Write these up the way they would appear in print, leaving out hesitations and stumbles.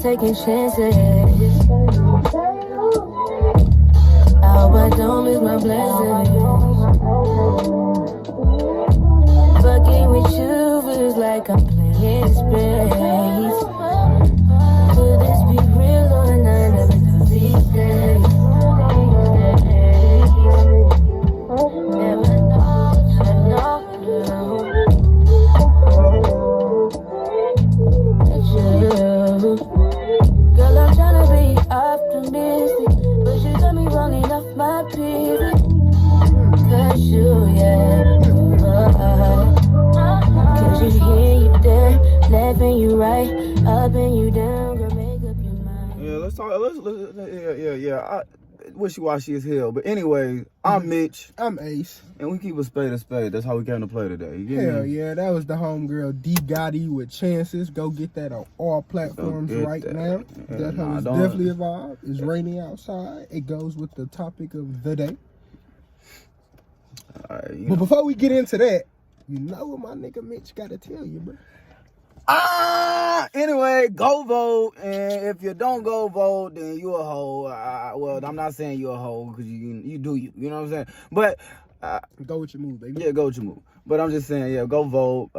taking chances. I hope I don't lose my blessings. Fucking with you feels like I'm playing space. Could this be real or not? Never know these days. Never know. Girl, I'm tryna be optimistic, but you got me rolling off my pivot. Cause you, cause you here, you there, left and you right, up and you down, girl, make up your mind. Yeah, let's talk. Yeah. Wishy-washy as hell. But anyway, I'm Mitch. I'm Ace. And we keep a spade a spade. That's how we came to play today. You get Hell me? yeah, that was the homegirl D Gotti with Chances. Go get that on all platforms right now. That hoe is definitely a vibe. It's raining outside. It goes with the topic of the day. But before we get into that, you know what my nigga Mitch got to tell you, bro. Anyway, go vote, and if you don't go vote, then you a hoe. Well, I'm not saying you a hoe because you do you know what I'm saying. But go with your move, baby. Yeah, go with your move. But I'm just saying, yeah, go vote.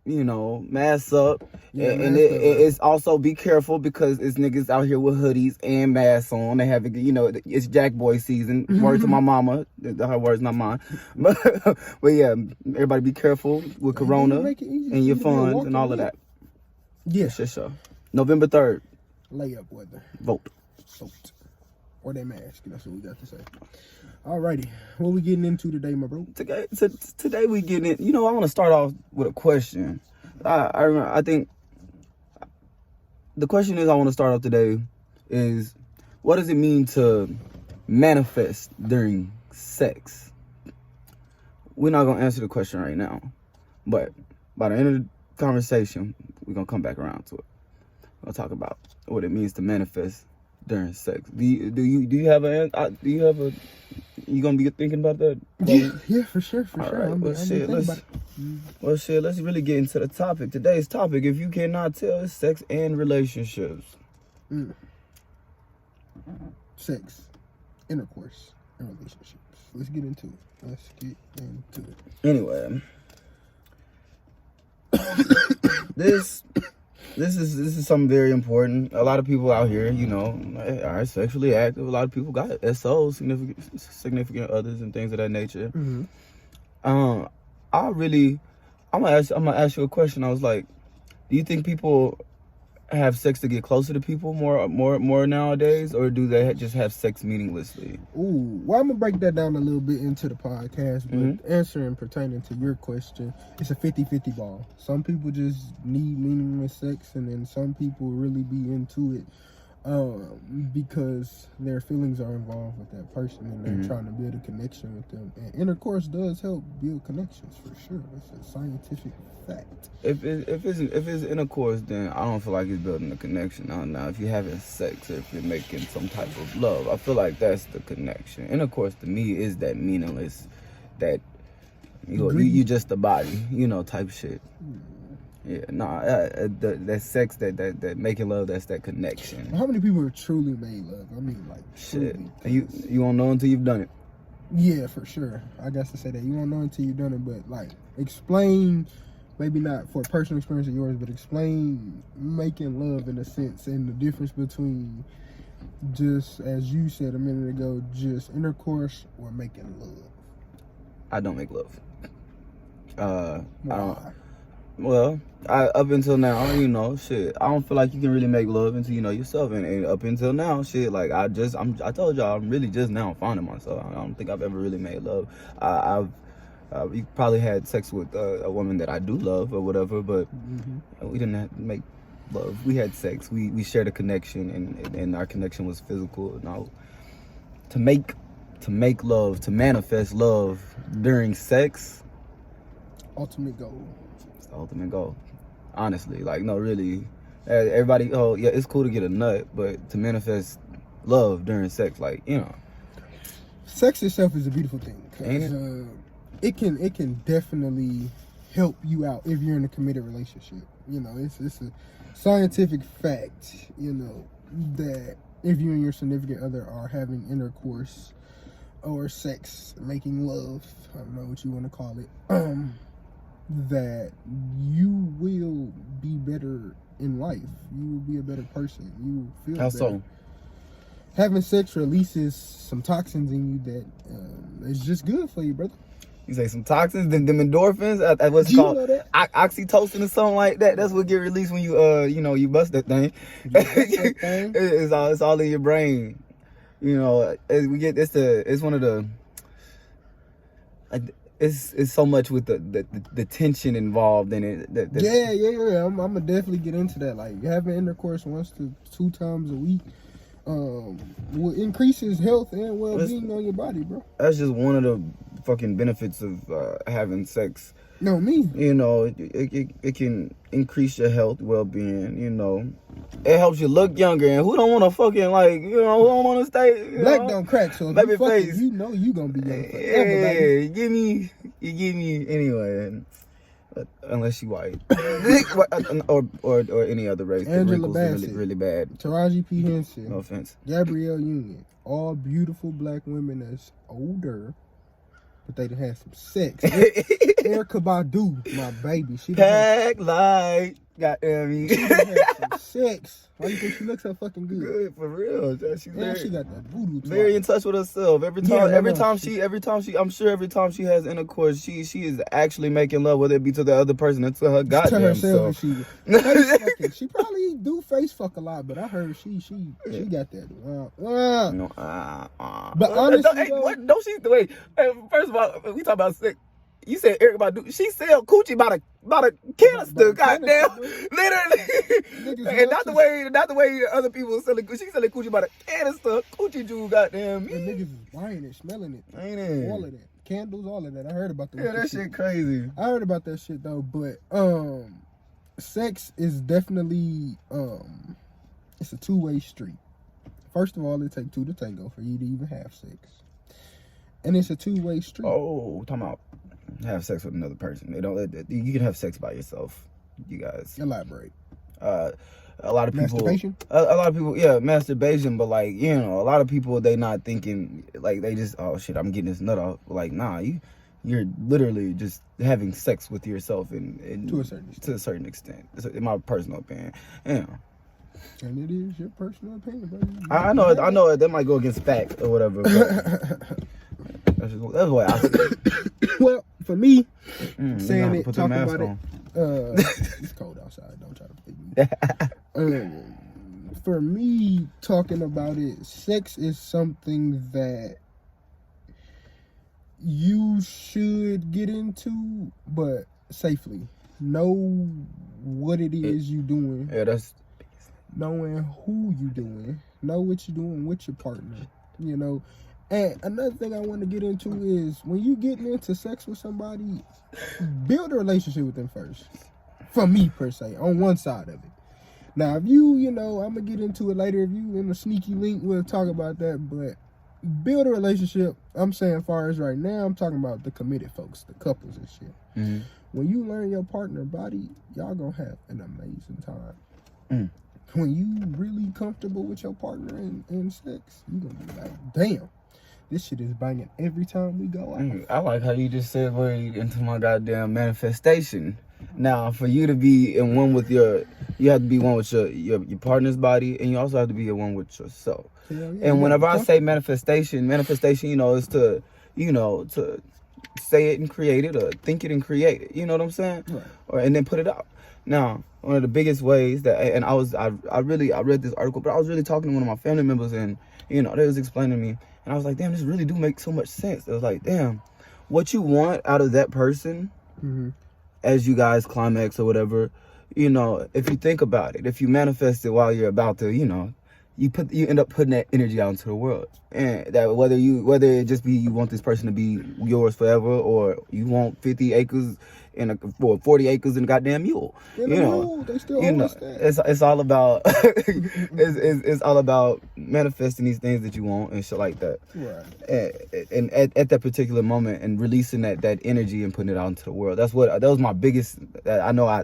Mask up, and it's also be careful because it's niggas out here with hoodies and masks on. They have, it's Jack Boy season. Word to my mama, her words, not mine. But yeah, everybody be careful with Corona and your funds and all of that. Yeah, sure. November 3rd. Layup weather. Vote. Or that mask. That's what we got to say. Alrighty, what we getting into today, my bro? Today we getting in. I want to start off with a question. I think the question I want to start off today is, what does it mean to manifest during sex? We're not gonna answer the question right now, but by the end of the conversation, we're gonna come back around to it. We'll talk about what it means to manifest during sex. Do you have a you gonna be thinking about that? Yeah, for sure. Right, let's really get into the topic. Today's topic, if you cannot tell, is sex and relationships. Sex, intercourse, and relationships. Let's get into it. Anyway, This is something very important. A lot of people out here, are sexually active. A lot of people got SOs, significant others, and things of that nature. Mm-hmm. I'm gonna ask you a question. I was like, do you think people have sex to get closer to people more nowadays, or do they just have sex meaninglessly? Well, I'm gonna break that down a little bit into the podcast, but answering pertaining to your question, it's a 50-50 ball. Some people just need meaningless sex, and then some people really be into it because their feelings are involved with that person, and they're trying to build a connection with them. And intercourse does help build connections, for sure. It's a scientific fact. If it's intercourse, then I don't feel like it's building a connection. Now, if you're having sex, or if you're making some type of love, I feel like that's the connection. Intercourse to me is that meaningless, that you just a body, type shit. Yeah, that sex, that making love, that's that connection. How many people are truly made love? I mean, like, shit. And you won't know until you've done it. Yeah, for sure. I guess to say that you won't know until you've done it, but like, explain. Maybe not for personal experience of yours, but explain making love in a sense, and the difference between, just as you said a minute ago, just intercourse or making love. I don't make love. I don't. Well, up until now, shit, I don't feel like you can really make love until you know yourself, and up until now, shit, like I told y'all, I'm really just now finding myself. I don't think I've ever really made love. You probably had sex with a woman that I do love or whatever, but we didn't have to make love. We had sex. We shared a connection, and our connection was physical. Now, to make love, to manifest love during sex, ultimate goal. It's the ultimate goal. Honestly, like, no, really. Everybody, oh yeah, it's cool to get a nut, but to manifest love during sex, like, sex itself is a beautiful thing. Ain't it? It can definitely help you out if you're in a committed relationship. You know, it's a scientific fact, you know, that if you and your significant other are having intercourse or sex, making love, I don't know what you want to call it, that you will be better in life. You will be a better person. You will feel How better. so? Having sex releases some toxins in you that is just good for you, brother. You say some toxins, them endorphins, what's Do you called know that? oxytocin or something like that. That's what get released when you you bust that thing. You bust that thing? It's all in your brain. You know, it's one of the. It's so much with the tension involved in it. Yeah. I'm gonna definitely get into that. Like having intercourse 1 to 2 times a week will increases health and well-being on your body, bro. That's just one of the fucking benefits of having sex. No, me. You know, it can increase your health, well-being. You know, it helps you look younger. And who don't want to fucking who don't want to stay? Black don't crack, so if baby you fucking, face. you know you gonna be young forever, Yeah, baby. you give me anyway. Unless you white, or any other race. The Angela wrinkles are really, Bassett. really bad. Taraji P. Henson, No offense. Gabrielle Union, all beautiful black women that's older, but they done had some sex. Erykah Badu, my baby, she done had, Pack light, goddamn me. she done had some sex. Why you think she looks so fucking good? Good for real. She's Man, she got that voodoo. very in twat. touch with herself. Every time she has intercourse, she is actually making love, whether it be to the other person or to her To goddamn herself, self. and face fucking. She probably do face fuck a lot, but I heard she got that. No, But honestly, don't she? Wait. First of all, we talk about sex. You said Erykah Badu. She sell coochie by the canister. Goddamn, literally. And not the way other people selling. She selling coochie by the canister. Coochie juice. Goddamn. And niggas is buying it, smelling it, Ain't it? all of that, candles, all of that. I heard about the Yeah, that shit crazy. I heard about that shit though, but sex is definitely it's a two-way street. First of all, it takes two to tango for you to even have sex, and it's a two-way street. Oh, talking about have sex with another person. They don't. You can have sex by yourself. You guys. Elaborate. A lot of people. Masturbation? A lot of people. Yeah, masturbation. But like a lot of people they not thinking like they just shit. I'm getting this nut off. Like nah, you're literally just having sex with yourself and To a certain extent. To a certain extent. In my personal opinion. Yeah. And it is your personal opinion, baby. I know that might go against facts or whatever. But that's the way I see it. Well, for me, You saying have to it, put the talking mask about on. it, it's cold outside. Don't try to play me. For me, talking about it, sex is something that you should get into, but safely. Know what it is you doing. Yeah, that's Knowing who you doing. Know what you're doing with your partner. You know. And another thing I want to get into is when you getting into sex with somebody, build a relationship with them first. For me, per se, on one side of it. Now, if I'm going to get into it later. If you in a sneaky link, we'll talk about that. But build a relationship. I'm saying as far as right now, I'm talking about the committed folks, the couples and shit. Mm-hmm. When you learn your partner body, y'all going to have an amazing time. When you really comfortable with your partner in sex, you going to be like, damn. This shit is banging every time we go out. I like how you just segued into my goddamn manifestation. Now, for you to be in one with you have to be one with your partner's body, and you also have to be in one with yourself. Yeah, And whenever I say manifestation, is to to say it and create it, or think it and create it. You know what I'm saying? Right. And then put it out. Now, one of the biggest ways that, and I read this article, but I was really talking to one of my family members, and they was explaining to me. And I was like, damn, this really do make so much sense. It was like, damn, what you want out of that person as you guys climax or whatever, if you think about it, if you manifest it while you're about to, you end up putting that energy out into the world. And that whether it just be you want this person to be yours forever, or you want 50 acres for 40 acres and a goddamn mule. In You the know, mood, they still you owe know, us that. it's all about it's all about manifesting these things that you want and shit like that. Right. And at that particular moment and releasing that energy and putting it out into the world. That was my biggest. I know I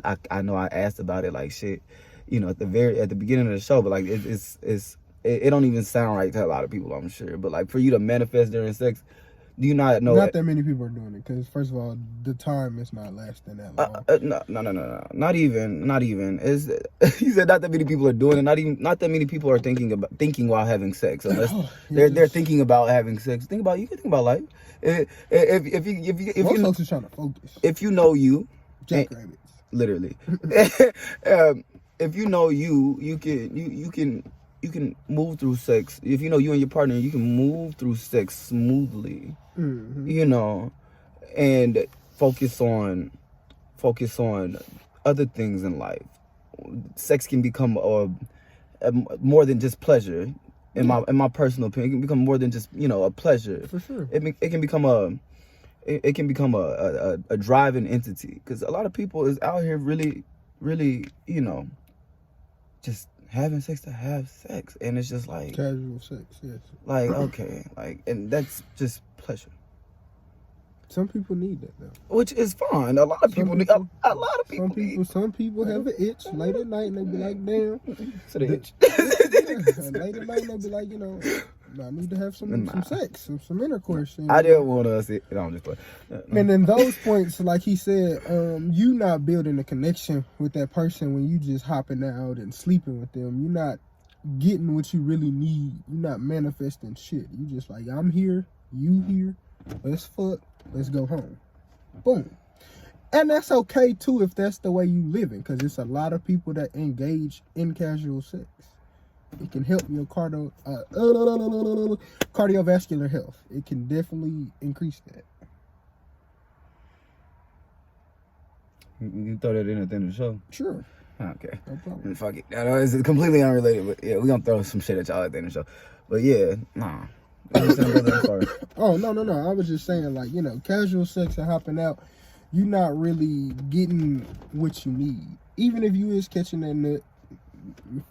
asked about it like shit, you know, at the beginning of the show, but like it don't even sound right to a lot of people, I'm sure. But like for you to manifest during sex, do you not know? Not that many people are doing it because first of all, the time is not lasting that long. No. Not even. Is he said not that many people are doing it. Not that many people are thinking while having sex. Unless they're thinking about having sex. You can think about life. If Most folks are trying to focus. If you know you, Jackrabbits. literally. If you know you can move through sex. If you know you and your partner, you can move through sex smoothly. Mm-hmm. You know, and focus on other things in life. Sex can become more than just pleasure. In my personal opinion, it can become more than just, you know, a pleasure. For sure. It can become a driving entity, because a lot of people is out here really, you know, just having sex to have sex, and it's just like Casual sex, yes. like, okay, like, and that's just pleasure, Some people need that though. which is fine. A lot of people need. A lot of people. Some people have an itch late at night and they be like, damn. So they itch. And late at night and they be like, you know, I need to have some sex, some intercourse. And, I didn't want to see. No, I'm just playing. And in those points, like he said, you not building a connection with that person when you just hopping out and sleeping with them. You're not getting what you really need. You're not manifesting shit. You just like, I'm here, you here, let's fuck, let's go home. Boom. And that's okay too if that's the way you living, because it's a lot of people that engage in casual sex. It can help your cardiovascular health. It can definitely increase that. You throw that in at the end of the show? Sure. Okay. No problem. Fuck it. I know it's completely unrelated, but yeah, we're gonna throw some shit at y'all at the end of the show. But yeah, nah. I'm sorry. Oh, no. I was just saying, like, you know, casual sex and hopping out, you're not really getting what you need. Even if you is catching that nut,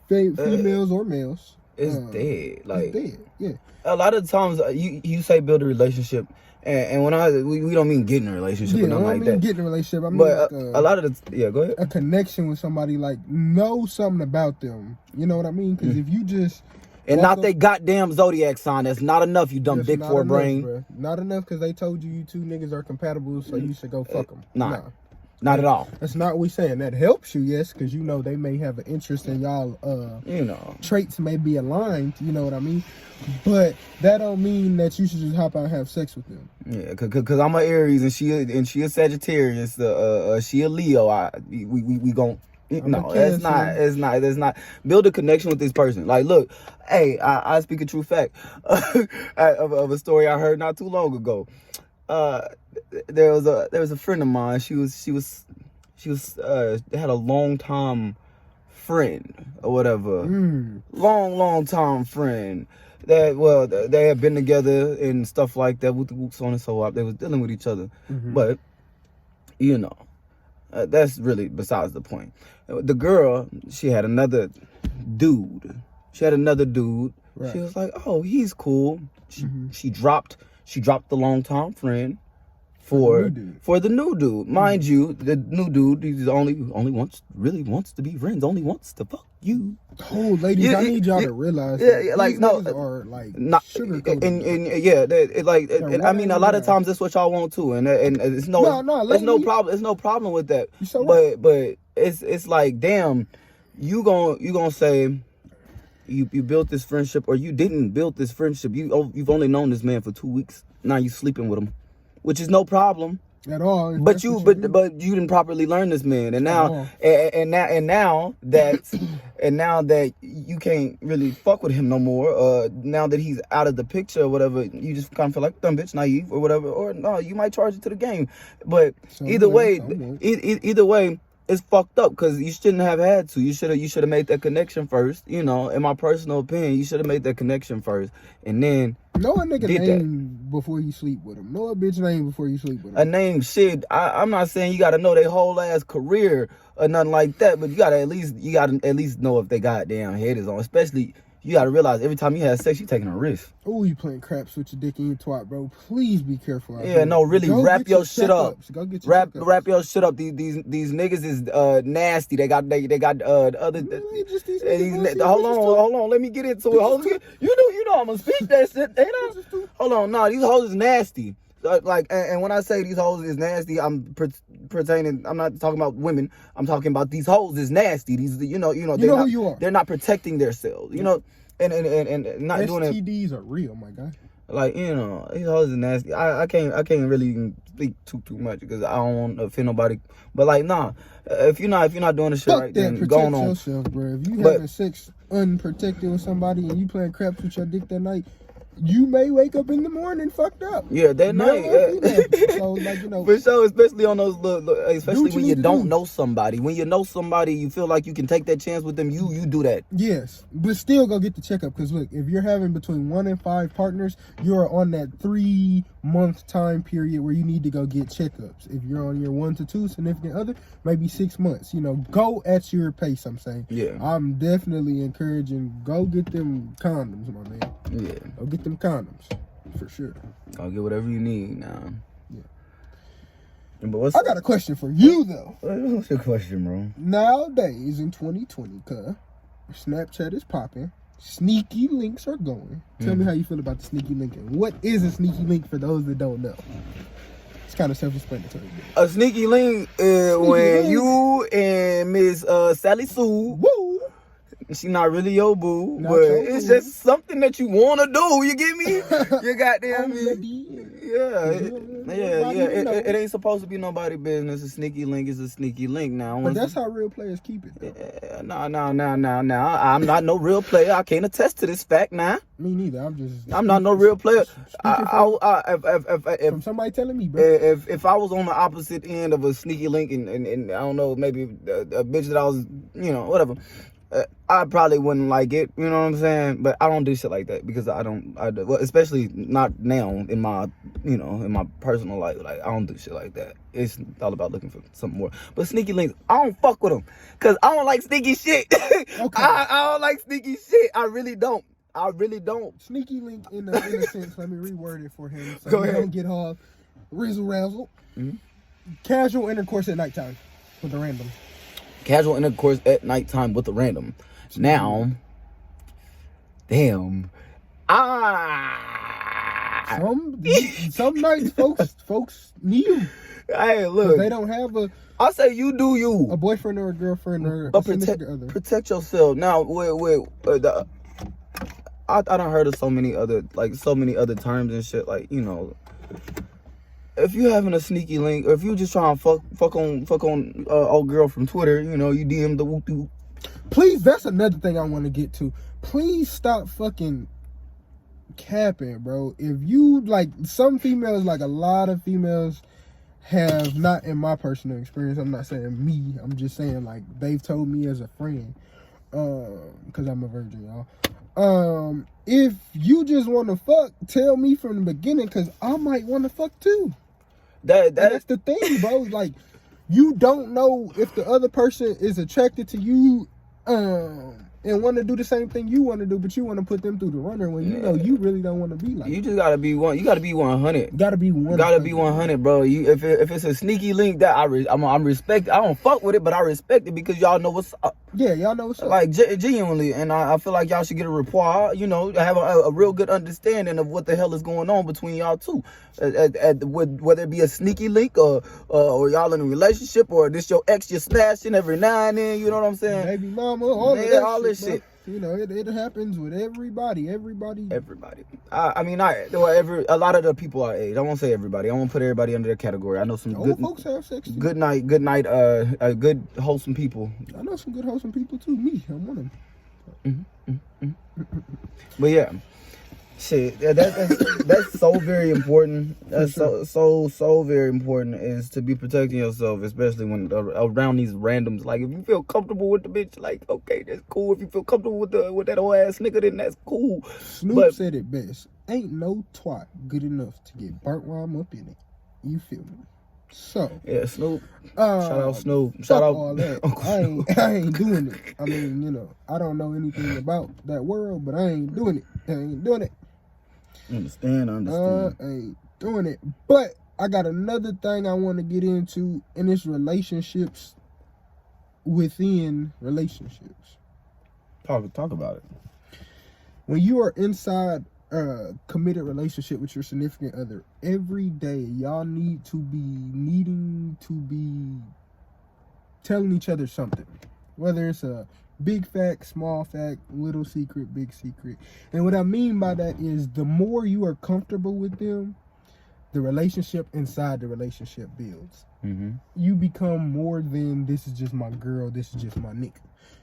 females or males. It's dead. Like, it's dead, yeah. A lot of times you say build a relationship, and when we don't mean get in a relationship or nothing like that. Get in a relationship. I mean, but like a lot of the go ahead. A connection with somebody, like know something about them. You know what I mean? Because if you just not they goddamn zodiac sign, that's not enough. You dumb dick for a brain. Bro. Not enough because they told you two niggas are compatible, so you should go fuck them. Nah. Not at all. That's not what we saying. That helps you, yes, because you know they may have an interest in y'all. You know, traits may be aligned. You know what I mean? But that don't mean that you should just hop out and have sex with them. Yeah, cause I'm an Aries and she a Sagittarius. She a Leo. We gon' no, it's not. Build a connection with this person. Like, look, hey, I speak a true fact of a story I heard not too long ago. There was a friend of mine. She had a long time friend or whatever. Long time friend. That they had been together and stuff like that with the whoops on and so on. They was dealing with each other, but you know, that's really besides the point. The girl, she had another dude. Right. She was like, "Oh, he's cool." She dropped the long time friend for the new dude. Mind you, the new dude, he's only wants to be friends. Only wants to fuck you. Oh, ladies, I need y'all to realize. Yeah, like no, are like not sugarcoated. And I mean, a lot of times that's what y'all want too, and it's no problem. There's no problem with that. But it's like, damn, you gonna say you built this friendship, or you didn't build this friendship. You've only known this man for 2 weeks. Now you sleeping with him, which is no problem at all. But you didn't properly learn this man, and now now that you can't really fuck with him no more. Now that he's out of the picture or whatever, you just kind of feel like dumb bitch, naive or whatever. Or no, you might charge it to the game. But either way, it's fucked up, because you shouldn't have had to. You should have made that connection first. You know, in my personal opinion, you should have made that connection first, and then Know a nigga did name before you sleep with him. Know a bitch name before you sleep with a him. name, shit. I'm not saying you gotta know their whole ass career or nothing like that, but you gotta at least know if they goddamn head is on. Especially, you gotta realize every time you have sex, you taking a risk. Oh, you playing craps with your dick in your twat, bro. Please be careful out Yeah, here. no, really, Go wrap get your shit up. checkups. Go get your checkups. Wrap your shit up. These niggas is nasty. They got the other. Really, just these These niggas wanna see hold bitches on, let me get into it. Hold on, you know I'm gonna speak that shit. They not. Hold on, nah, these hoes is nasty. Like, and when I say these hoes is nasty, I'm pertaining. I'm not talking about women. I'm talking about these hoes is nasty. These, you know, You know who you are. They're not protecting themselves. You know, and not doing it. STDs are real, my guy. Like, you know, these hoes is nasty. I can't really even speak too much because I don't want to offend nobody. But like, nah, if you're not doing the shit Fuck right, that. then Protect going on. yourself, bro. If you But- having sex unprotected with somebody and you playing craps with your dick that night, you may wake up in the morning fucked up. Yeah, that Male night. or female. So, like, you know, For sure, especially on those, especially what you when you need to don't do. know somebody. When you know somebody, you feel like you can take that chance with them. You do that. yes, but still go get the checkup. Because look, if you're having between 1 and 5 partners, you're on that 3-month time period where you need to go get checkups. If you're on your 1 to 2 significant other, maybe 6 months. You know, go at your pace. I'm saying. Yeah. I'm definitely encouraging. Go get them condoms, my man. Yeah. Go get them condoms for sure. I'll get whatever you need now. Yeah. But what's I got a question for you though. what's your question, bro? Nowadays in 2020, Snapchat is popping. Sneaky links are going. Tell me how you feel about the sneaky link. And what is a sneaky link for those that don't know? It's kind of self-explanatory. A sneaky link is when link. you and Miss Sally Sue, Woo! she not really your boo, Not but your it's boo. just something that you want to do. You get me? You goddamn On me. the DM. Yeah, Nobody know. it ain't supposed to be nobody business. A sneaky link is a sneaky link now. But that's how real players keep it. Though. No. I'm not no real player. I can't attest to this fact now. Me neither. I'm not no real player. Speaking from somebody telling me, bro. If I was on the opposite end of a sneaky link and I don't know, maybe a bitch that I was, you know, whatever, I probably wouldn't like it, you know what I'm saying? But I don't do shit like that because well, especially not now in my, you know, in my personal life. Like, I don't do shit like that. It's all about looking for something more. But sneaky links, I don't fuck with them because I don't like sneaky shit. Okay. I don't like sneaky shit. I really don't. Sneaky link in a sense. Let me reword it for him so Go he ahead. don't get all rizzle razzle. Mhm. Casual intercourse at nighttime with a random. Casual intercourse at nighttime with a random. Now, damn. Some nights folks need them. Hey, 'Cause look. they don't have I say you do you. a boyfriend or a girlfriend or But a significant other. protect yourself. Now, I done heard of so many other terms and shit. Like, you know, if you having a sneaky link, or if you just trying to fuck on old girl from Twitter, you know, you DM the whoop doo. Please, that's another thing I want to get to. Please stop fucking capping, bro. If you, like, some females, like a lot of females have, not in my personal experience, I'm not saying me, I'm just saying, like, they've told me as a friend, because I'm a virgin, y'all. If you just want to fuck, tell me from the beginning, because I might want to fuck too. That's the thing, bro. Like, you don't know if the other person is attracted to you, and want to do the same thing you want to do, but you want to put them through the runner when you know you really don't want to be like. You just gotta be one. You gotta be 100. Gotta be 100. Gotta be 100, bro. You if it's a sneaky link that I'm respect. I don't fuck with it, but I respect it because y'all know what's up. Yeah, y'all know what's up. Like, genuinely, and I feel like y'all should get a rapport, you know, have a real good understanding of what the hell is going on between y'all two. Whether it be a sneaky link or y'all in a relationship or this your ex you're smashing every now and then, you know what I'm saying? Baby mama, all Man, of that all shit, this bro. shit. You know, it happens with everybody. Everybody. A lot of the people our age. I won't say everybody. I won't put everybody under the category. I know some Old folks have sex too. good night, good wholesome people. I know some good wholesome people too. Me, I'm one of them. But yeah, Shit, that's so very important. That's so very important is to be protecting yourself, especially when around these randoms. Like if you feel comfortable with the bitch, like okay, that's cool. If you feel comfortable with that old ass nigga, then that's cool. Snoop said it best. Ain't no twat good enough to get burnt while I'm up in it. You feel me? So yeah, Snoop. Shout out Snoop. Shout out all that. I ain't doing it. I mean, you know, I don't know anything about that world, but I ain't doing it. I ain't doing it. Understand. I ain't doing it. But I got another thing I want to get into, and it's relationships within relationships. Talk about it. When you are inside a committed relationship with your significant other, every day y'all need to be telling each other something, whether it's a big fact, small fact, little secret, big secret. And what I mean by that is the more you are comfortable with them, the relationship inside the relationship builds. Mm-hmm. You become more than this is just my girl, this is just my nigga.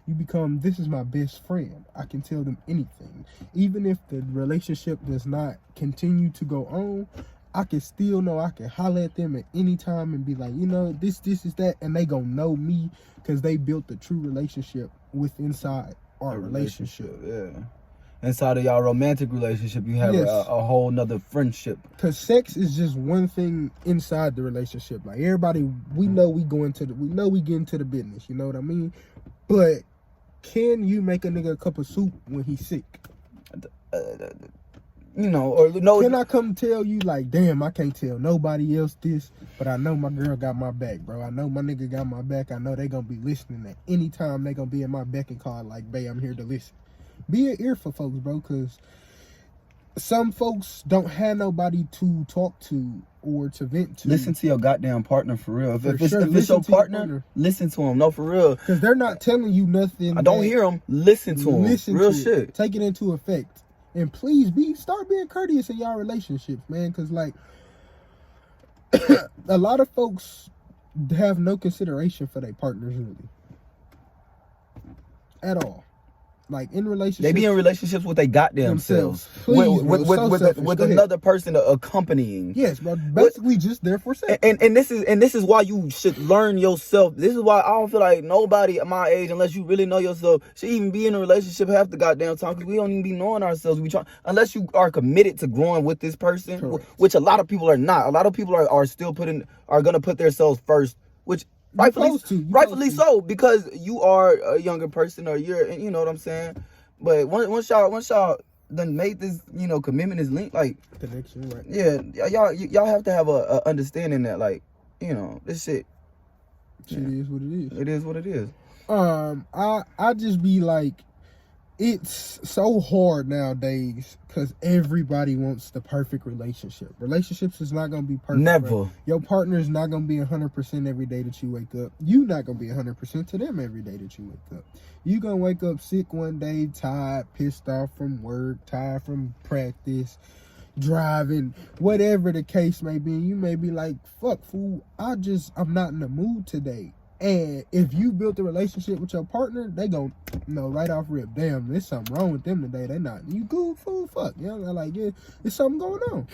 You become, this is my best friend. I can tell them anything. Even if the relationship does not continue to go on, I can still know I can holler at them at any time and be like, you know, this is that. And they gonna know me because they built a true relationship with inside our relationship. Yeah. Inside of y'all romantic relationship, you have a whole nother friendship. Because sex is just one thing inside the relationship. Like everybody, we know we get into the business. You know what I mean? But can you make a nigga a cup of soup when he's sick? You know, or no. Can I come tell you like, damn, I can't tell nobody else this, but I know my girl got my back, bro. I know my nigga got my back. I know they gonna be listening at any time. They gonna be in my beck and call like, babe, I'm here to listen. Be an ear for folks, bro, because some folks don't have nobody to talk to or to vent to. Listen to your goddamn partner for real. If it's your Listen to partner, listen to him. No, for real. Because they're not telling you nothing. I don't hear them. Listen to them. Real shit. Take it into effect. And please start being courteous in y'all relationships, man. Because, like, a lot of folks have no consideration for their partners, really. At all. Like, in relationships. They be in relationships with they goddamn selves. Please, with another person accompanying. Yes, bro. Basically just there for sex. And this is why you should learn yourself. This is why I don't feel like nobody at my age, unless you really know yourself, should even be in a relationship half the goddamn time, because we don't even be knowing ourselves. Unless you are committed to growing with this person, which a lot of people are not. A lot of people are still gonna put themselves first, which rightfully so, because you are a younger person, or you know what I'm saying. But once y'all done made this, you know, commitment is linked, like connection, right? Yeah, y'all have to have a understanding that, like, you know, this shit. Is what it is. It is what it is. I just be like, it's so hard nowadays because everybody wants the perfect relationship. Relationships is not going to be perfect. Never. Right? Your partner is not going to be 100% every day that you wake up. You not going to be 100% to them every day that you wake up. You going to wake up sick one day, tired, pissed off from work, tired from practice, driving, whatever the case may be. You may be like, fuck, fool, I'm not in the mood today. And if you built a relationship with your partner, they gon' know right off rip, damn, there's something wrong with them today. They not, you good, fool, fuck. You know, like, yeah, there's something going on.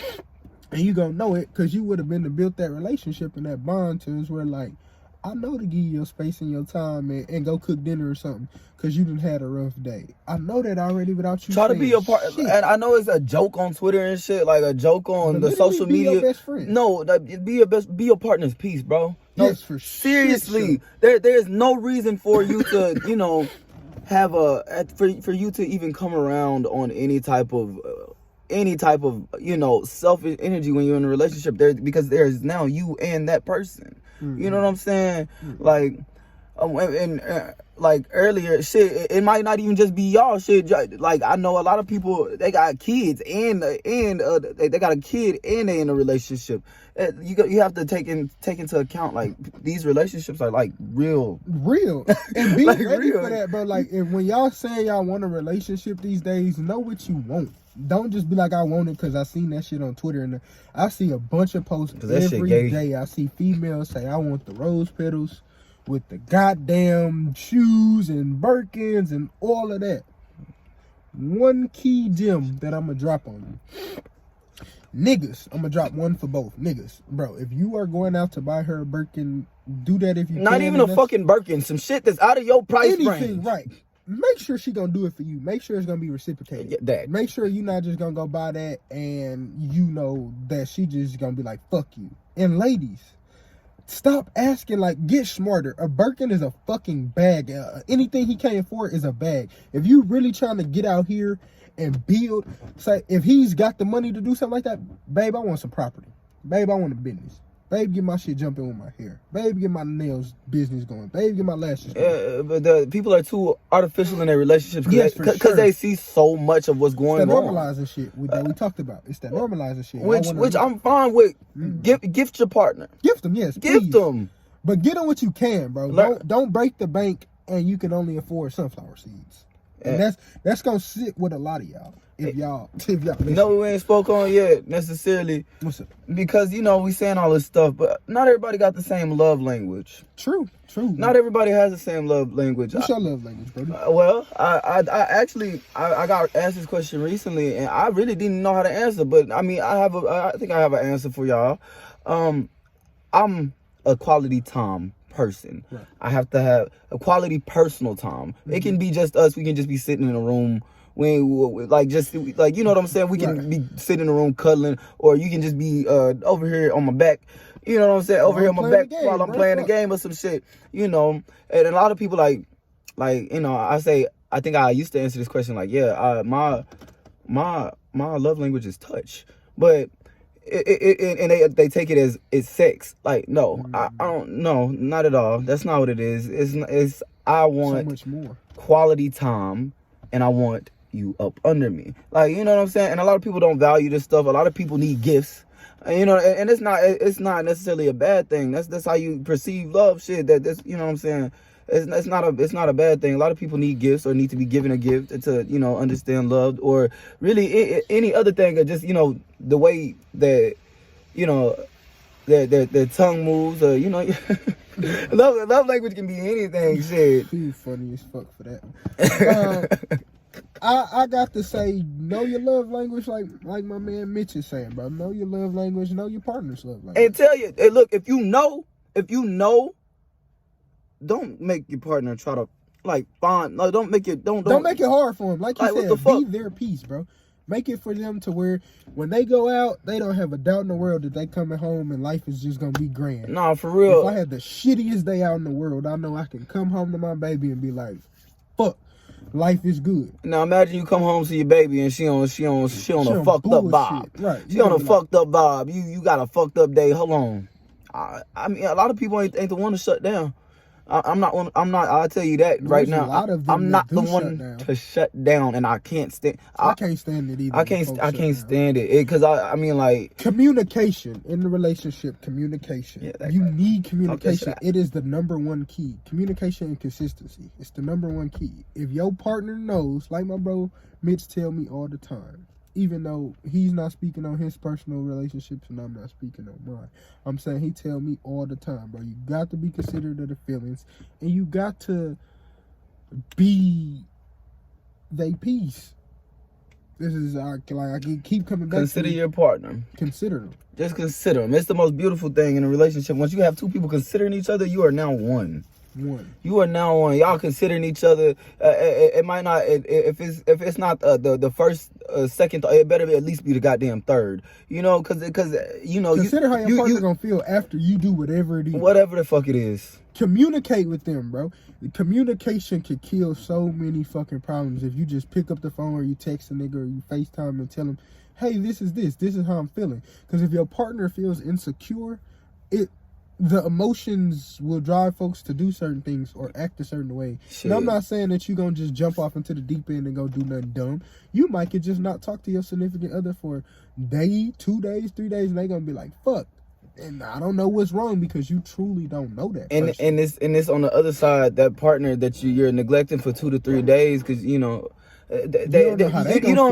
And you gonna know it because you would have been to build that relationship and that bond to us where, like, I know to give you your space and your time and go cook dinner or something because you done had a rough day. I know that already without you. Try to be your partner. And I know it's a joke on Twitter and shit, like a joke on the social media. Your best friend. No, be your partner's piece, bro. No, yes, for seriously. Sure. There is no reason for you to, you know, have for you to even come around on any type of you know, selfish energy when you're in a relationship there, because there's now you and that person. Mm-hmm. You know what I'm saying? Mm-hmm. Like, like earlier, shit, it might not even just be y'all shit. Like, I know a lot of people, they got kids and they got a kid and they in a relationship. You have to take into account, like, these relationships are like real and be like, ready for that, bro. Like, when y'all saying y'all want a relationship these days, know what you want. Don't just be like, I want it because I seen that shit on Twitter, and I see a bunch of posts every day. I see females say, I want the rose petals with the goddamn shoes and Birkins and all of that. one key gem that I'm gonna drop on you. Niggas, I'm gonna drop one for both. Niggas, bro, if you are going out to buy her a Birkin, do that if you Not can. even a fucking Birkin. Some shit that's out of your price anything, range. right? Make sure she gonna do it for you. Make sure it's gonna be reciprocated. Yeah, that. Make sure you're not just gonna go buy that and you know that she just gonna be like, fuck you. And ladies, stop asking, like, get smarter. A Birkin is a fucking bag. Anything he can't afford is a bag. If you really trying to get out here and build, say, if he's got the money to do something like that, babe, I want some property. Babe, I want a business. Babe, get my shit jumping with my hair. Babe, get my nails business going. Babe, get my lashes going. Yeah, but the people are too artificial in their relationships Yes, because for sure. they see so much of what's going That on. normalizing shit that we talked about. It's that normalizing shit. Which I'm fine with. Gift your partner. gift them, yes, Gift please. them. But get them what you can, bro. Don't break the bank and you can only afford sunflower seeds. And Yeah. that's gonna sit with a lot of y'all. If y'all listen. No, we ain't spoke on yet necessarily What's up? because we saying all this stuff, but not everybody got the same love language. True. Not everybody has the same love language. What's your love language, brother? Well, I actually got asked this question recently, and I really didn't know how to answer. But I mean, I think I have an answer for y'all. I'm a quality time person. Right. I have to have a quality personal time. It can be just us. We can just be sitting in a room. We like you know what I'm saying. We can be sitting in a room cuddling, or you can just be over here on my back. You know what I'm saying? Over here on my back while I'm playing a game or some shit. You know, and a lot of people like I think I used to answer this question like, my love language is touch, but and they take it as it's sex. Like, no, I don't. No, not at all. That's not what it is. It's I want so much more quality time, and I want you up under me. Like, you know what I'm saying? And a lot of people don't value this stuff. A lot of people need gifts. And, and it's not necessarily a bad thing. That's how you perceive love. Shit, that's, you know what I'm saying? It's not a bad thing. A lot of people need gifts or need to be given a gift to understand love, or really any other thing, or just the way that their tongue moves, or love language can be anything. Shit. You funny as fuck for that. I got to say, know your love language, like my man Mitch is saying, bro. Know your love language, know your partner's love language. And tell you, hey, look, if you know, don't make your partner try to don't make it hard for them. Like you what said, the fuck? be their peace, bro. Make it for them to where when they go out, they don't have a doubt in the world that they coming home and life is just gonna be grand. Nah, for real. If I had the shittiest day out in the world, I know I can come home to my baby and be like, fuck, life is good. Now imagine you come home to your baby and she on a fucked up vibe. Right. She on a fucked up vibe. You got a fucked up day. Hold on. I mean, a lot of people ain't the one to shut down. I'm not. I'll tell you that right now. I'm not the one to shut down, and I can't stand. I can't stand it either. I can't stand it because I mean, like, communication in the relationship. Communication. Yeah, you need communication. Okay, it is the number one key. Communication and consistency. It's the number one key. If your partner knows, like my bro Mitch tell me all the time, even though he's not speaking on his personal relationships and I'm not speaking on mine, I'm saying he tell me all the time, bro, you got to be considerate of the feelings and you got to be they peace. This is I keep coming back. Consider your partner. Consider them. Just consider them. It's the most beautiful thing in a relationship. Once you have two people considering each other, you are now one. You are now one. Y'all considering each other. It might not. If it's not the first, second, it better at least be the goddamn third. Because consider how your partner gonna feel after you do whatever it is. Whatever the fuck it is. Communicate with them, bro. The communication could kill so many fucking problems if you just pick up the phone or you text a nigga or you FaceTime and tell him, hey, this is how I'm feeling. Because if your partner feels insecure, the emotions will drive folks to do certain things or act a certain way. And I'm not saying that you're going to just jump off into the deep end and go do nothing dumb. You might could just not talk to your significant other for a day, 2 days, 3 days, and they're going to be like, fuck. And I don't know what's wrong because you truly don't know that person. And it's on the other side, that partner that you're neglecting for 2 to 3 days because, you don't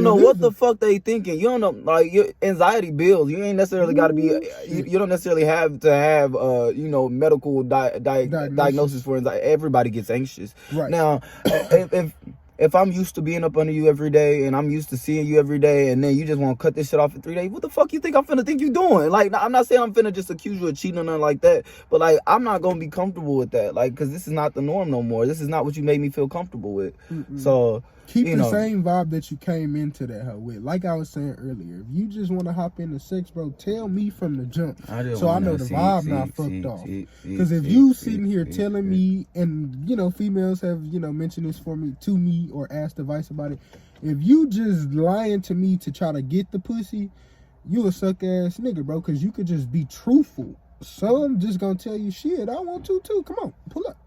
know what the fuck they thinking. You don't know, like, your anxiety builds. You ain't necessarily got to be. You don't necessarily have to have medical diagnosis for anxiety. Everybody gets anxious. Right now. If if I'm used to being up under you every day and I'm used to seeing you every day, and then you just want to cut this shit off in 3 days, what the fuck you think I'm finna think you doing? Like, I'm not saying I'm finna just accuse you of cheating or nothing like that, but like, I'm not gonna be comfortable with that, like, because this is not the norm no more. This is not what you made me feel comfortable with. So keep you the know, same vibe that you came into that hoe with. Like I was saying earlier, if you just want to hop into sex, bro, tell me from the jump, so I know the vibe not fucked off. Because if you sitting here telling me, and you know, females have, you know, mentioned this to me or asked advice about it. If you just lying to me to try to get the pussy, you a suck ass nigga, bro. Because you could just be truthful. So I'm just gonna tell you, shit, I want to too. Come on, pull up.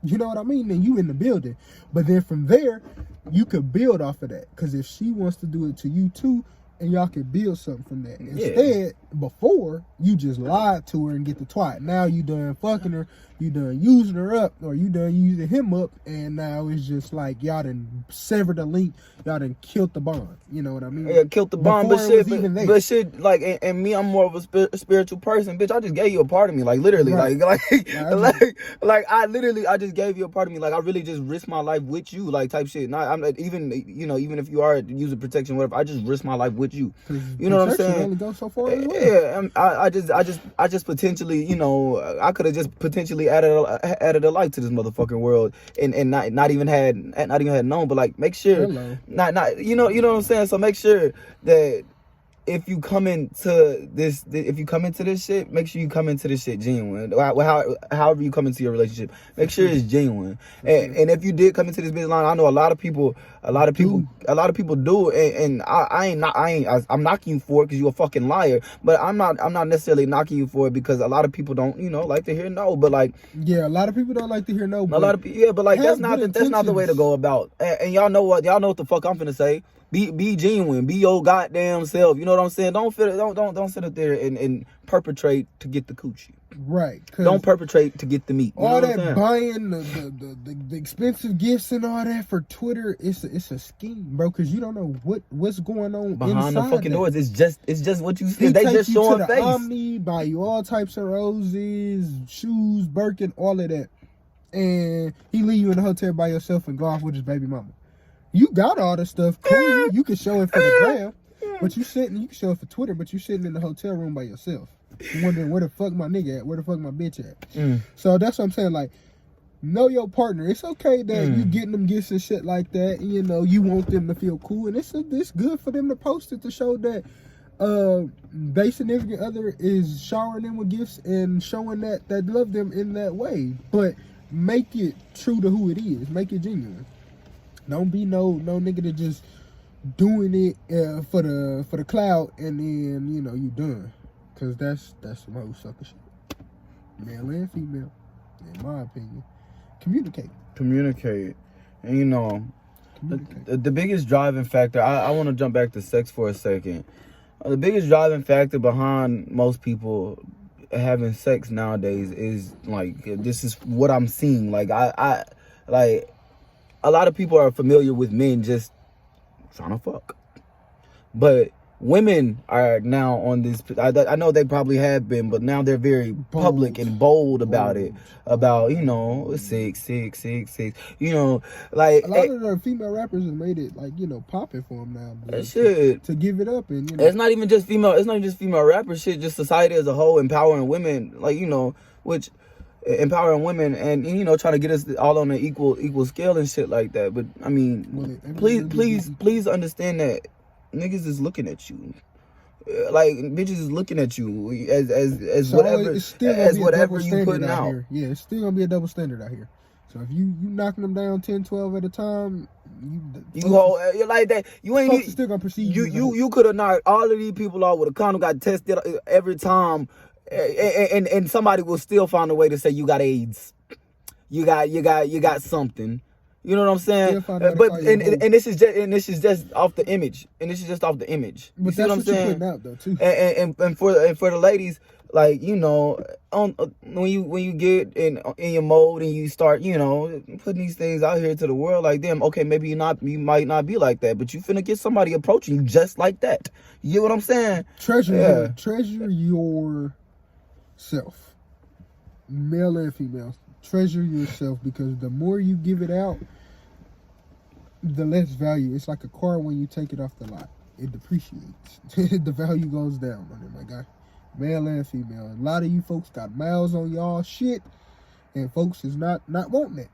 You know what I mean? Then you in the building. But then from there, you could build off of that. Because if she wants to do it to you too, and y'all can build something from that. Instead, before, you just lied to her and get the twat. Now you done fucking her, you done using her up, or you done using him up, and now it's just like y'all done severed the link, y'all done killed the bond. You know what I mean? Yeah, killed the bond, Before but shit, like, and me, I'm more of a spiritual person, bitch. I just gave you a part of me, like, literally, Right. like, I just gave you a part of me, like, I really just risked my life with you, like, type shit. Not, I'm even, you know, even if you are using protection, whatever, I just risked my life with you. You know what I'm saying? Only goes so far as well. Yeah, I just potentially, you know, I could have just potentially added a life to this motherfucking world, and not even had known, but like, make sure, not you know what I'm saying. So make sure that if you come into this shit, make sure you come into this shit genuine. However you come into your relationship, make sure it's genuine. And if you did come into this business line, I know a lot of people do, and I'm knocking you for it because you're a fucking liar. But I'm not necessarily knocking you for it because a lot of people don't, you know, like to hear no. But like, yeah, a lot of people don't like to hear no. A lot of people, yeah, but like, that's not the way to go about. And y'all know what the fuck I'm finna say. Be genuine. Be your goddamn self. You know what I'm saying? Don't sit up there and perpetrate to get the coochie. Right. Don't perpetrate to get the meat. You all know that buying the expensive gifts and all that for Twitter, it's a scheme, bro. Because you don't know what's going on behind the fucking doors. It's just what you see. He They take just you showing to the face. Omni, buy you all types of roses, shoes, Birkin, all of that, and he leave you in the hotel by yourself and go off with his baby mama. You got all the stuff, cool. You can show it for the gram, but you can show it for Twitter, but you sitting in the hotel room by yourself. You wondering where the fuck my nigga at, where the fuck my bitch at. So that's what I'm saying, like, know your partner. It's okay that you getting them gifts and shit like that, and, you know, you want them to feel cool, and it's good for them to post it to show that their significant other is showering them with gifts and showing that love them in that way. But make it true to who it is. Make it genuine. Don't be no nigga that just doing it for the clout, and then, you know, you done. Cause that's some whole sucker shit. Male and female, in my opinion. Communicate. And you know, the biggest driving factor, I want to jump back to sex for a second. The biggest driving factor behind most people having sex nowadays is, like, this is what I'm seeing. Like, I like, a lot of people are familiar with men just trying to fuck, but women are now on this. I know they probably have been, but now they're very public and bold about it. About, you know, six. You know, like, a lot of the female rappers have made it, like, you know, popping for them now. That shit to give it up, and, you know, it's not even just female rappers. Shit, just society as a whole empowering women, like, you know, empowering women, and, you know, trying to get us all on an equal scale and shit like that. But I mean, please understand that niggas is looking at you, like, bitches is looking at you as so whatever you putting out. Here. Yeah, it's still gonna be a double standard out here. So if you knocking them down 10, 12 at a time, you hold like that. You ain't still gonna perceive you could have knocked all of these people out with a condom, got tested every time. And somebody will still find a way to say you got AIDS, you got something. You know what I'm saying? But and this is just off the image, But you see that's what I'm saying? You're putting out, though, too. And for the ladies, like, you know, when you get in your mode and you start, you know, putting these things out here to the world, like, damn, okay, maybe you might not be like that, but you finna get somebody approaching you just like that. You know what I'm saying? Treasure yourself, male and female. Treasure yourself, because the more you give it out, the less value. It's like a car when you take it off the lot. It depreciates. The value goes down on it, my guy. Male and female. A lot of you folks got miles on y'all shit, and folks is not wanting it.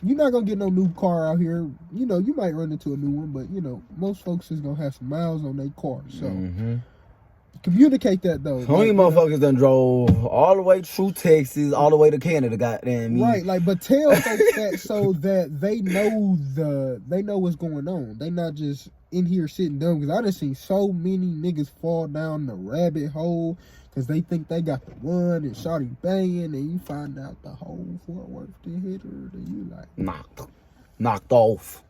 You're not gonna get no new car out here. You know, you might run into a new one, but you know, most folks is gonna have some miles on their car. So communicate that though. How many motherfuckers done drove all the way through Texas, all the way to Canada, goddamn me. Right, like, but tell folks that so that they know what's going on. They not just in here sitting dumb, because I done seen so many niggas fall down the rabbit hole because they think they got the one and shawty banging, and you find out the whole Fort Worth did hit her, and you like knocked off.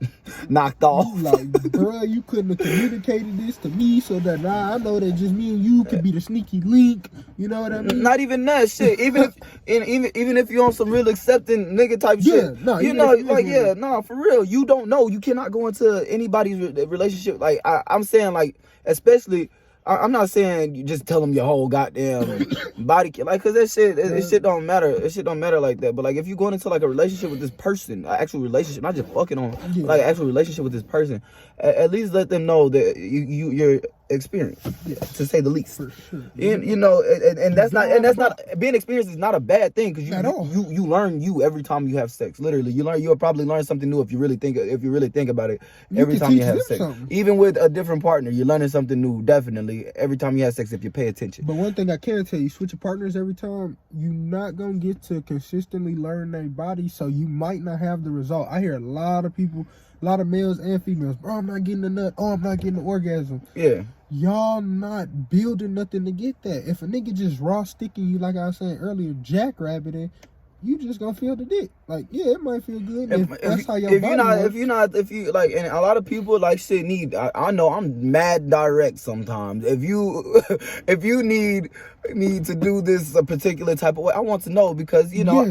Knocked off. You like, bro, you couldn't have communicated this to me so that I know that just me and you could be the sneaky link. You know what I mean? Not even that shit. Even if you're on some real accepting nigga type shit. No, you know, like, yeah, nah, for real. You don't know. You cannot go into anybody's relationship. Like, I'm saying, like, especially, I'm not saying you just tell them your whole goddamn body, like, cause that shit don't matter. It shit don't matter like that. But like, if you going into like a relationship with this person, an actual relationship, not just fucking on, like, an actual relationship with this person, at least let them know that you're experienced, to say the least. For sure. You know, and that's not being experienced is not a bad thing, because you learn every time you have sex. Literally, you'll probably learn something new if you really think about it. Every time you have sex, even with a different partner, you're learning something new. Definitely, every time you have sex, if you pay attention. But one thing I can tell you, switching partners every time, you're not gonna get to consistently learn their body, so you might not have the result. I hear a lot of people, a lot of males and females, bro, I'm not getting a nut. Oh, I'm not getting an orgasm. Yeah. Y'all not building nothing to get that. If a nigga just raw sticking you, like I was saying earlier, jackrabbiting, you just gonna feel the dick. Like, yeah, it might feel good. That's how your body works. If you like, and a lot of people like shit need. I know I'm mad direct sometimes. If you need to do this a particular type of way, I want to know, because you know,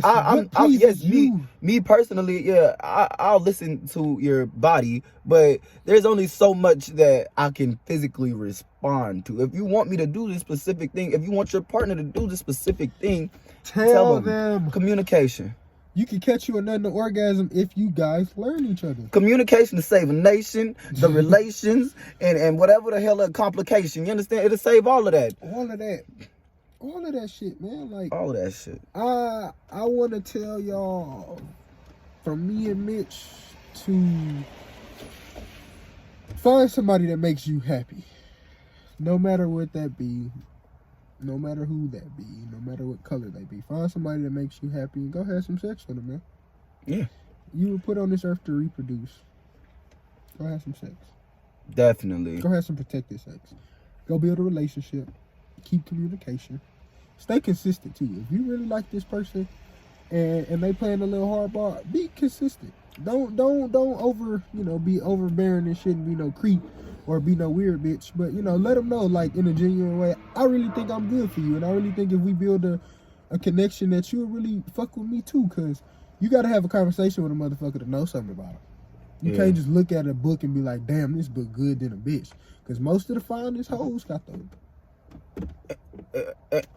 me personally, yeah, I'll listen to your body, but there's only so much that I can physically respond to. If you want me to do this specific thing, if you want your partner to do this specific thing, tell them. Communication. You can catch you another orgasm if you guys learn each other. Communication to save a nation, the relations, and whatever the hell a complication. You understand? It'll save all of that. All of that shit, man. Like, all of that shit. I want to tell y'all, from me and Mitch, to find somebody that makes you happy. No matter what that be. No matter who that be, no matter what color they be, find somebody that makes you happy and go have some sex with them, man. Yeah. You were put on this earth to reproduce. Go have some sex. Definitely. Go have some protected sex. Go build a relationship. Keep communication. Stay consistent too. If you really like this person and they playing a little hardball, be consistent. Don't over, be overbearing and shit and be no creep or be no weird bitch. But, let them know, like, in a genuine way, I really think I'm good for you. And I really think if we build a connection that you'll really fuck with me too. Because you got to have a conversation with a motherfucker to know something about him. You can't just look at a book and be like, damn, this book good than a bitch. Because most of the finest hoes got those.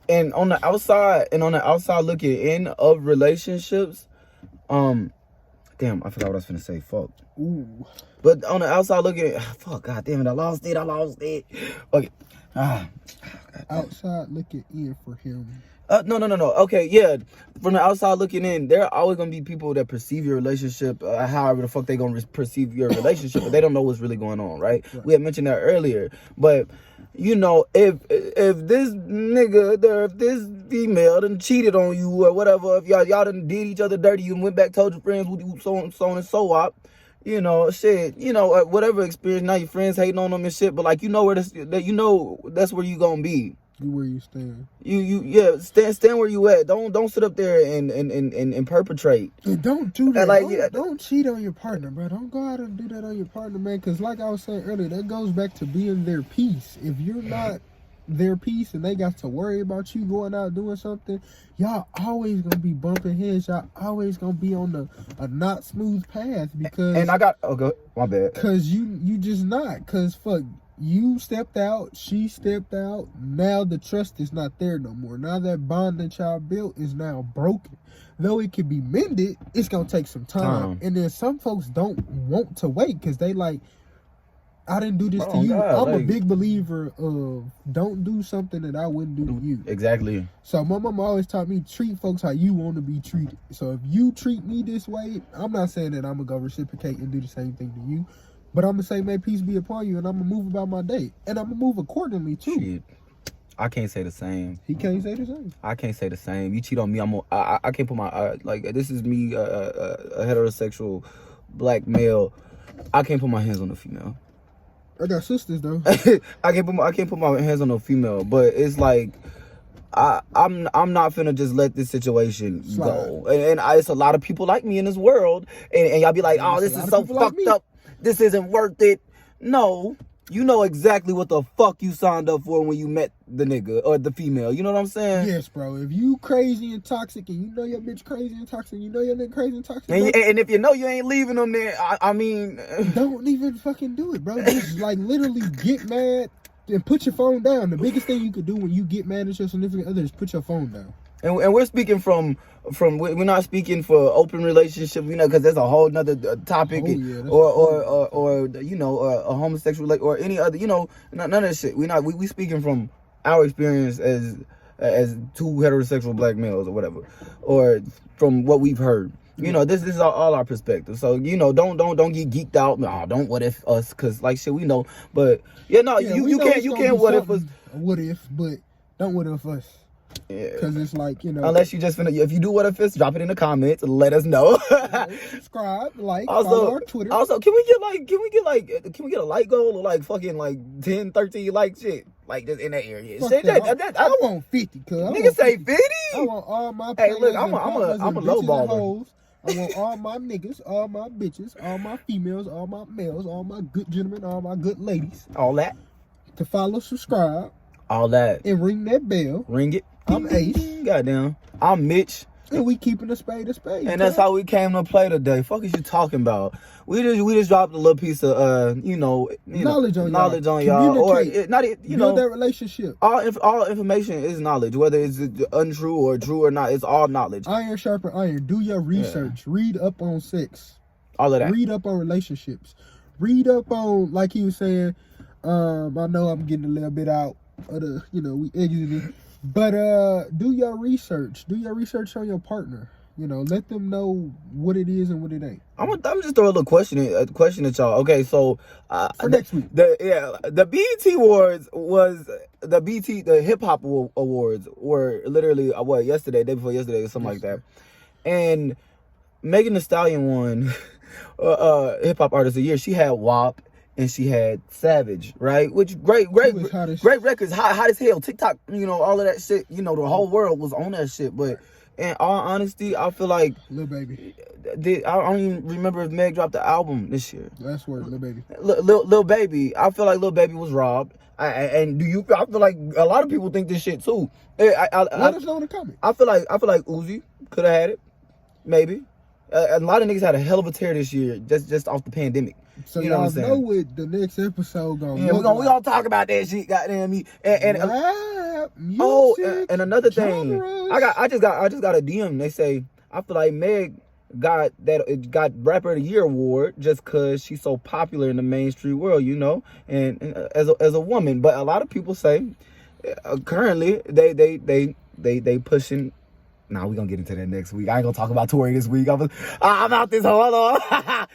And on the outside looking in of relationships, damn, I forgot what I was finna say. Fuck. Ooh. But on the outside looking, fuck, god damn it, I lost it. Okay. Outside looking in for him. No. Okay, yeah. From the outside looking in, there are always gonna be people that perceive your relationship, however the fuck they gonna perceive your relationship, but they don't know what's really going on, right? We had mentioned that earlier, but if this nigga, if this female done cheated on you or whatever, if y'all done did each other dirty, you went back, told your friends, so on and so on. Whatever experience, now your friends hating on them and shit, but like, that's where you gonna be. You where you stand. Stand where you at. Don't sit up there and perpetrate. And don't do that. Like, don't cheat on your partner, bro. Don't go out and do that on your partner, man. Because like I was saying earlier, that goes back to being their peace. If you're not their peace and they got to worry about you going out doing something, y'all always gonna be bumping heads. Y'all always gonna be on a not smooth path because. And I got my bad. Because you just not. Because fuck. You stepped out, she stepped out. Now the trust is not there no more. Now that bond that y'all built is now broken. Though it can be mended, it's gonna take some time. And then some folks don't want to wait because they like, I didn't do this to you. God, I'm a big believer of don't do something that I wouldn't do to you. Exactly. So my mama always taught me treat folks how you want to be treated. So if you treat me this way, I'm not saying that I'm gonna go reciprocate and do the same thing to you, but I'm gonna say may peace be upon you, and I'm gonna move about my day, and I'm gonna move accordingly too. Shit. I can't say the same. He can't say the same. I can't say the same. You cheat on me, I can't put my like this is me a heterosexual black male. I can't put my hands on a female. I got sisters though. I can't put my hands on a female, but it's like I'm not finna just let this situation go. And it's a lot of people like me in this world, and y'all be like, oh, this is so fucked up. This isn't worth it. No. You know exactly what the fuck you signed up for when you met the nigga or the female. You know what I'm saying? Yes, bro. If you crazy and toxic and you know your bitch crazy and toxic, you know your nigga crazy and toxic. And if you know you ain't leaving them there, I mean... Don't even fucking do it, bro. Just like literally get mad and put your phone down. The biggest thing you could do when you get mad at your significant other is put your phone down. And we're speaking from we're not speaking for open relationships, you know, because there's a whole nother topic, or you know, a homosexual or any other, you know, none of that shit. We speaking from our experience as two heterosexual black males or whatever, or from what we've heard. You know, this is all our perspective. So, you know, don't get geeked out. No, don't what if us, because like shit we know. But you can't what if us. What if, but don't what if us. Yeah, because it's like, you know, unless you just if you do what if it's, drop it in the comments and let us know. Subscribe, like, follow our Twitter. Also, can we get a like goal or like fucking like 10, 13 like shit, like just in that area? I want 50, cuz niggas say 50. I want all my. Hey, look, I'm a low baller. I want all my niggas, all my bitches, all my females, all my males, all my good gentlemen, all my good ladies. All that to follow, subscribe. All that. And ring that bell. Ring it. I'm Ace. Goddamn. I'm Mitch. And we keeping a spade a spade. And that's how we came to play today. Fuck is you talking about? We just dropped a little piece of knowledge on y'all. Or not build that relationship. All information is knowledge, whether it's untrue or true or not. It's all knowledge. Iron sharpen iron. Do your research. Yeah. Read up on sex. All of that. Read up on relationships. Read up on, like he was saying. I know I'm getting a little bit out of the, we exited. But do your research. Do your research on your partner. Let them know what it is and what it ain't. I'm just throw a little question at y'all. Okay, so for next week, the BET Awards was the hip hop awards were literally yesterday, day before yesterday, or something like that, and Megan Thee Stallion won hip hop artist of the year. She had WAP. And she had Savage, right? Which great records, hot as hell. TikTok, all of that shit. The whole world was on that shit. But in all honesty, I feel like Lil Baby. I don't even remember if Meg dropped the album this year. Last word, Lil Baby. Lil Baby. I feel like Lil Baby was robbed. I feel like a lot of people think this shit too. Let us know in the comments. I feel like Uzi could have had it, maybe. A lot of niggas had a hell of a tear this year, just off the pandemic. So y'all know what the next episode gonna we gonna talk about that shit, goddamn me. And another thing, I just got a DM. They say I feel like Meg got Rapper of the Year award just cause she's so popular in the mainstream world, and as a woman. But a lot of people say currently they pushing. Nah, we gonna get into that next week. I ain't gonna talk about Tory this week. I'm out this. Hold on.